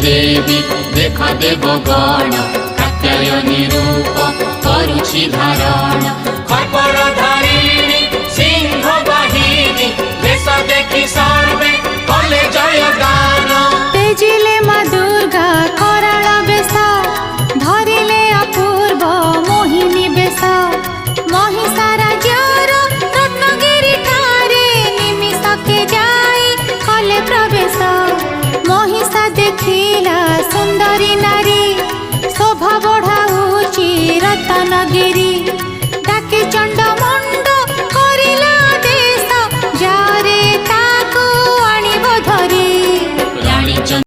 देवी देख देवगण कात्यायनी रूप करुछि धारण खपरधारिणी सिंह बाहिनी देश देखि सर्वे कले जयगान तेजिले माँ दुर्गा कराल बेश धरिले अपूर्व मोहिनी बेश महिषा राज्यर रत्नगिरी ठारे निमिषके जाई कले प्रवेश महिषा देखिला सुंदरी नारी शोभा बढ़ाऊची रत्नगिरी